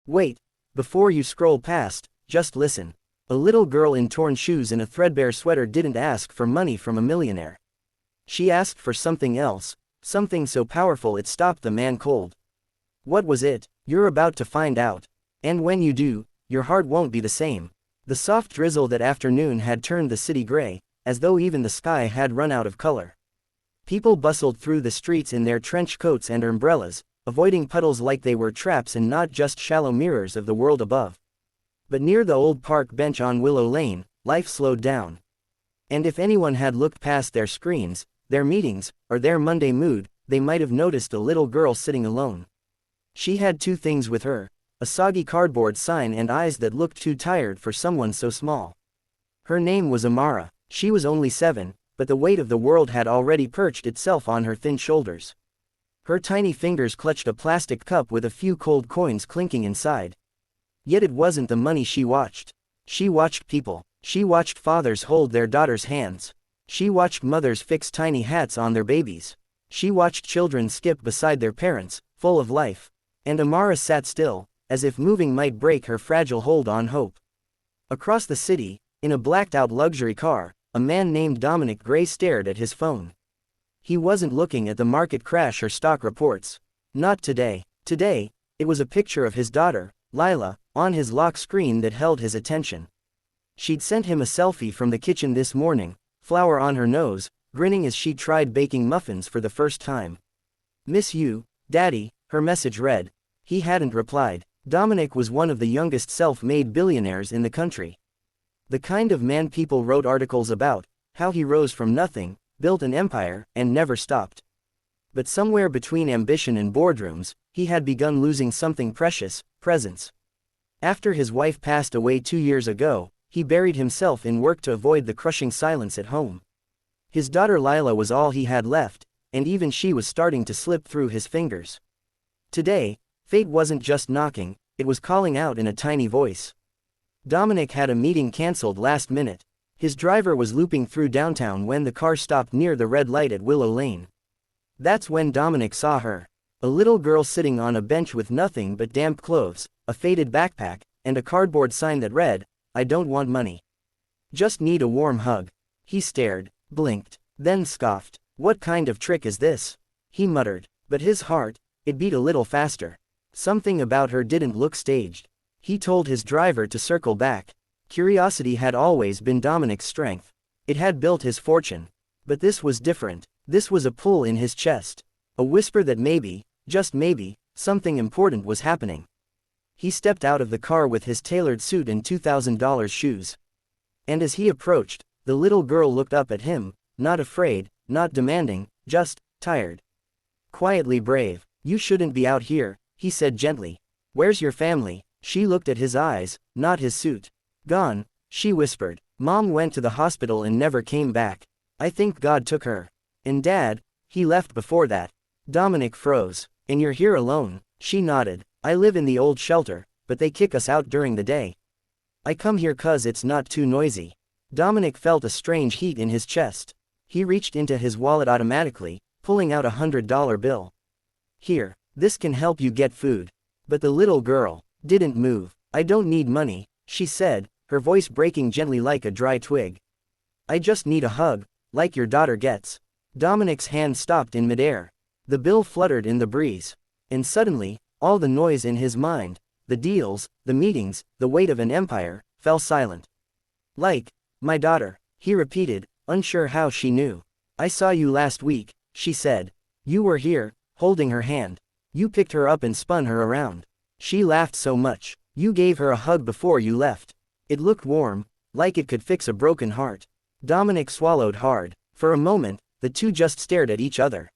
Wait. Before you scroll past, just listen. A little girl in torn shoes and a threadbare sweater didn't ask for money from a millionaire. She asked for something else, something so powerful it stopped the man cold. What was it? You're about to find out. And when you do, your heart won't be the same. The soft drizzle that afternoon had turned the city gray, as though even the sky had run out of color. People bustled through the streets in their trench coats and umbrellas, avoiding puddles like they were traps and not just shallow mirrors of the world above. But near the old park bench on Willow Lane, life slowed down. And if anyone had looked past their screens, their meetings, or their Monday mood, they might have noticed a little girl sitting alone. She had two things with her: a soggy cardboard sign and eyes that looked too tired for someone so small. Her name was Amara. She was only 7, but the weight of the world had already perched itself on her thin shoulders. Her tiny fingers clutched a plastic cup with a few cold coins clinking inside. Yet it wasn't the money she watched. She watched people. She watched fathers hold their daughters' hands. She watched mothers fix tiny hats on their babies. She watched children skip beside their parents, full of life. And Amara sat still, as if moving might break her fragile hold on hope. Across the city, in a blacked-out luxury car, a man named Dominic Gray stared at his phone. He wasn't looking at the market crash or stock reports. Not today. Today, it was a picture of his daughter, Lila, on his lock screen that held his attention. She'd sent him a selfie from the kitchen this morning, flour on her nose, grinning as she tried baking muffins for the first time. "Miss you, Daddy," her message read. He hadn't replied. Dominic was one of the youngest self-made billionaires in the country. The kind of man people wrote articles about, how he rose from nothing, built an empire, and never stopped. But somewhere between ambition and boardrooms, he had begun losing something precious: presence. After his wife passed away 2 years ago, he buried himself in work to avoid the crushing silence at home. His daughter Lila was all he had left, and even she was starting to slip through his fingers. Today, fate wasn't just knocking, it was calling out in a tiny voice. Dominic had a meeting cancelled last minute. His driver was looping through downtown when the car stopped near the red light at Willow Lane. That's when Dominic saw her. A little girl sitting on a bench with nothing but damp clothes, a faded backpack, and a cardboard sign that read, "I don't want money. Just need a warm hug." He stared, blinked, then scoffed. "What kind of trick is this?" he muttered. But his heart, it beat a little faster. Something about her didn't look staged. He told his driver to circle back. Curiosity had always been Dominic's strength. It had built his fortune. But this was different. This was a pull in his chest. A whisper that maybe, just maybe, something important was happening. He stepped out of the car with his tailored suit and $2,000 shoes. And as he approached, the little girl looked up at him, not afraid, not demanding, just tired. Quietly brave. "You shouldn't be out here," he said gently. "Where's your family?" She looked at his eyes, not his suit. "Gone," she whispered. "Mom went to the hospital and never came back. I think God took her. And Dad, he left before that." Dominic froze. "And you're here alone?" She nodded. "I live in the old shelter, but they kick us out during the day. I come here 'cause it's not too noisy." Dominic felt a strange heat in his chest. He reached into his wallet automatically, pulling out a $100 bill. "Here, this can help you get food." But the little girl didn't move. "I don't need money," she said, her voice breaking gently like a dry twig. "I just need a hug, like your daughter gets." Dominic's hand stopped in midair. The bill fluttered in the breeze. And suddenly, all the noise in his mind, the deals, the meetings, the weight of an empire, fell silent. "Like my daughter," he repeated, unsure how she knew. "I saw you last week," she said. "You were here, holding her hand. You picked her up and spun her around. She laughed so much. You gave her a hug before you left. It looked warm, like it could fix a broken heart." Dominic swallowed hard. For a moment, the two just stared at each other.